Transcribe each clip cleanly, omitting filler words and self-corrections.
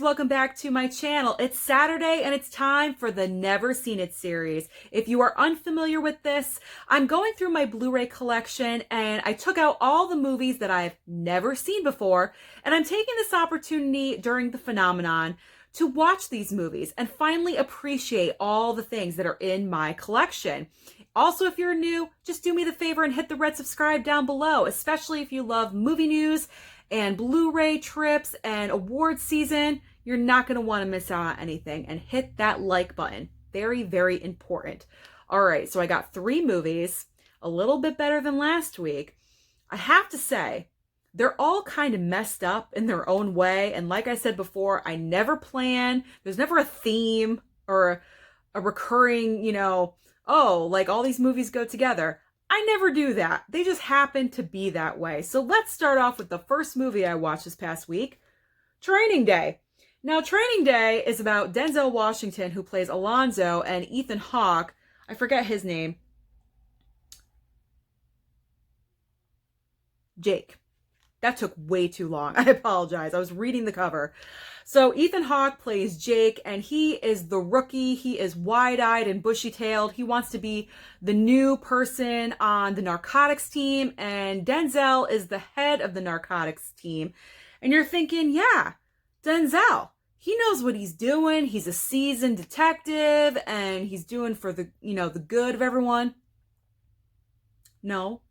welcome back to my channel. It's Saturday and it's time for the Never Seen It series. If you are unfamiliar with this, I'm going through my Blu-ray collection and I took out all the movies that I've never seen before, and I'm taking this opportunity during the phenomenon to watch these movies and finally appreciate all the things that are in my collection. Also, if you're new, just do me the favor and hit the red subscribe down below, especially if you love movie news and Blu-ray trips and award season. You're not going to want to miss out on anything, and hit that like button. Very, very important. All right, so I got 3 movies, a little bit better than last week. I have to say, they're all kind of messed up in their own way. And like I said before, I never plan. There's never a theme or a recurring, oh, like all these movies go together. I never do that. They just happen to be that way. So let's start off with the first movie I watched this past week, Training Day. Now, Training Day is about Denzel Washington, who plays Alonzo, and Ethan Hawke, I forget his name, Jake. That took way too long. I apologize. I was reading the cover. So Ethan Hawke plays Jake, and he is the rookie. He is wide-eyed and bushy-tailed. He wants to be the new person on the narcotics team, and Denzel is the head of the narcotics team. And you're thinking, yeah, Denzel, he knows what he's doing. He's a seasoned detective, and he's doing for the, the good of everyone. No.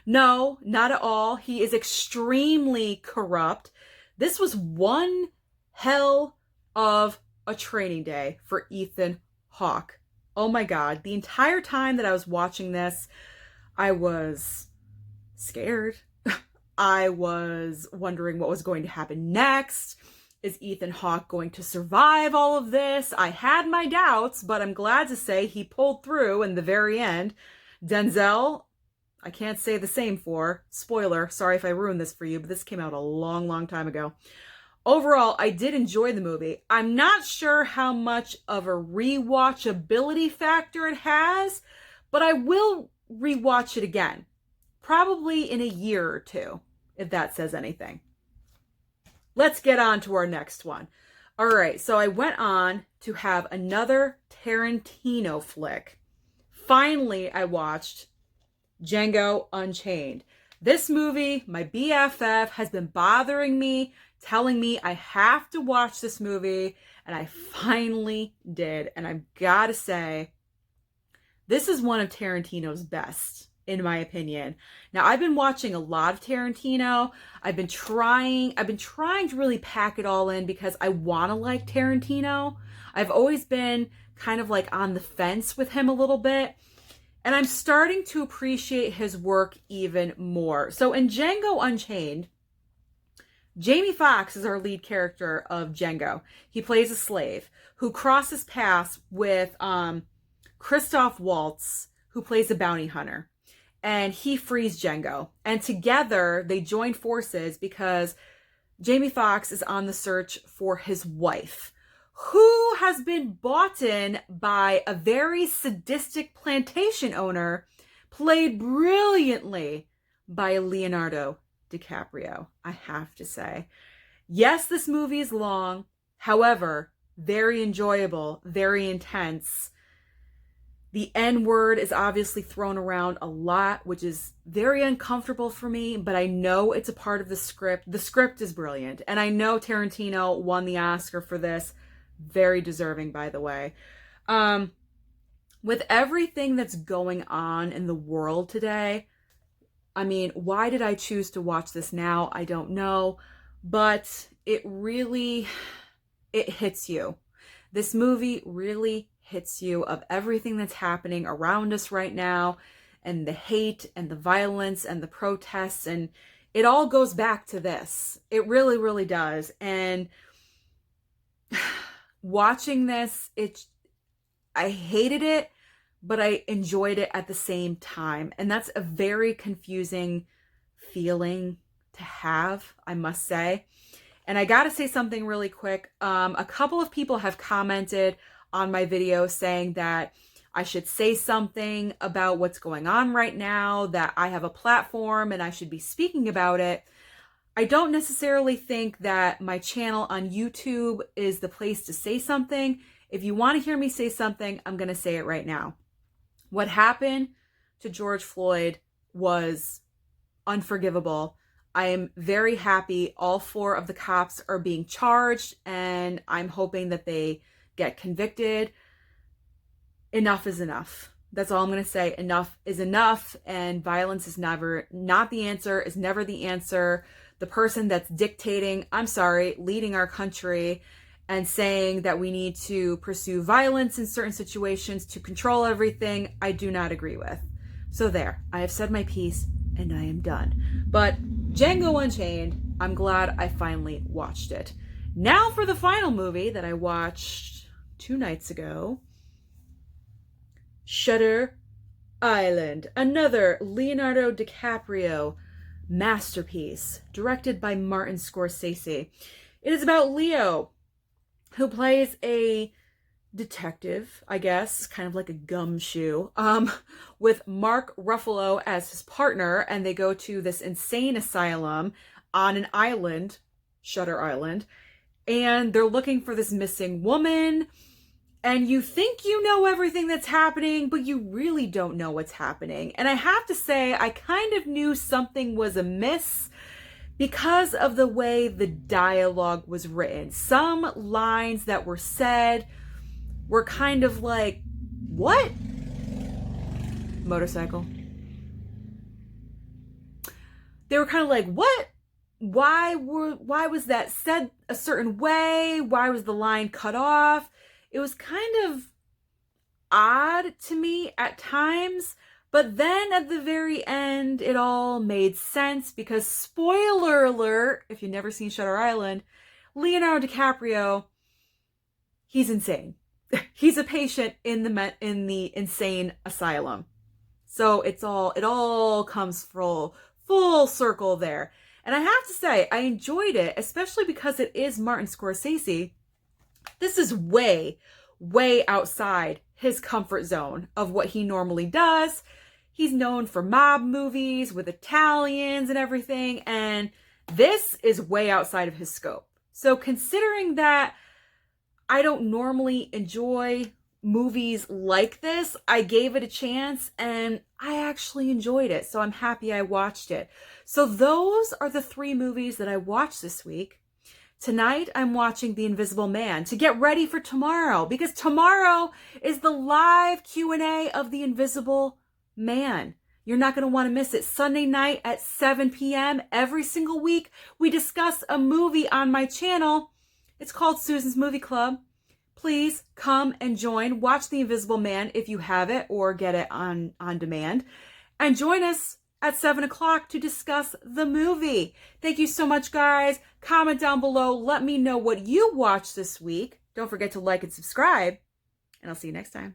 No, not at all. He is extremely corrupt. This was one hell of a training day for Ethan Hawke. Oh my God. The entire time that I was watching this, I was scared. I was wondering what was going to happen next. Is Ethan Hawke going to survive all of this? I had my doubts, but I'm glad to say he pulled through in the very end. Denzel, I can't say the same for. Spoiler, sorry if I ruined this for you, but this came out a long, long time ago. Overall, I did enjoy the movie. I'm not sure how much of a rewatchability factor it has, but I will rewatch it again. Probably in a year or two, if that says anything. Let's get on to our next one. All right, so I went on to have another Tarantino flick. Finally, I watched Django Unchained. This movie, my BFF, has been bothering me, telling me I have to watch this movie, and I finally did. And I've got to say, this is one of Tarantino's best, in my opinion. Now, I've been watching a lot of Tarantino. I've been trying to really pack it all in because I want to like Tarantino. I've always been kind of like on the fence with him a little bit. And I'm starting to appreciate his work even more. So in Django Unchained, Jamie Foxx is our lead character of Django. He plays a slave who crosses paths with Christoph Waltz, who plays a bounty hunter. And he frees Django. And together they join forces because Jamie Foxx is on the search for his wife, who has been bought in by a very sadistic plantation owner, played brilliantly by Leonardo DiCaprio, I have to say. Yes, this movie is long, however, very enjoyable, very intense. The N-word is obviously thrown around a lot, which is very uncomfortable for me, but I know it's a part of the script. The script is brilliant, and I know Tarantino won the Oscar for this. Very deserving, by the way. With everything that's going on in the world today, I mean, why did I choose to watch this now? I don't know, but it hits you. This movie really hits you of everything that's happening around us right now, and the hate and the violence and the protests, and it all goes back to this. It really, really does. And watching this, I hated it, but I enjoyed it at the same time. And that's a very confusing feeling to have, I must say. And I gotta say something really quick. A couple of people have commented on my video saying that I should say something about what's going on right now, that I have a platform and I should be speaking about it. I don't necessarily think that my channel on YouTube is the place to say something. If you want to hear me say something, I'm going to say it right now. What happened to George Floyd was unforgivable. I am very happy all 4 of the cops are being charged, and I'm hoping that they get convicted. Enough is enough. That's all I'm going to say. Enough is enough, and violence is never not the answer, is never the answer. The person that's dictating, I'm sorry, leading our country and saying that we need to pursue violence in certain situations to control everything, I do not agree with. So there, I have said my piece and I am done. But Django Unchained, I'm glad I finally watched it. Now for the final movie that I watched 2 nights ago. Shutter Island, another Leonardo DiCaprio masterpiece, directed by Martin Scorsese. It is about Leo, who plays a detective, I guess, kind of like a gumshoe, with Mark Ruffalo as his partner, and they go to this insane asylum on an island, Shutter Island, and they're looking for this missing woman. And you think you know everything that's happening, but you really don't know what's happening. And I have to say, I kind of knew something was amiss because of the way the dialogue was written. Some lines that were said were kind of like, what? Motorcycle. They were kind of like, what? Why was that said a certain way? Why was the line cut off? It was kind of odd to me at times, but then at the very end, it all made sense because, spoiler alert, if you've never seen Shutter Island, Leonardo DiCaprio, he's insane. He's a patient in the insane asylum. So it all comes full circle there. And I have to say, I enjoyed it, especially because it is Martin Scorsese. This is way outside his comfort zone of what he normally does. He's known for mob movies with Italians and everything, and this is way outside of his scope. So considering that I don't normally enjoy movies like this, I gave it a chance and I actually enjoyed it. So I'm happy I watched it. So those are the 3 movies that I watched this week. Tonight, I'm watching The Invisible Man to get ready for tomorrow, because tomorrow is the live Q&A of The Invisible Man. You're not going to want to miss it. Sunday night at 7 p.m. every single week, we discuss a movie on my channel. It's called Susan's Movie Club. Please come and join. Watch The Invisible Man if you have it or get it on demand. And join us at 7 o'clock to discuss the movie. Thank you so much, guys. Comment down below. Let me know what you watched this week. Don't forget to like and subscribe. And I'll see you next time.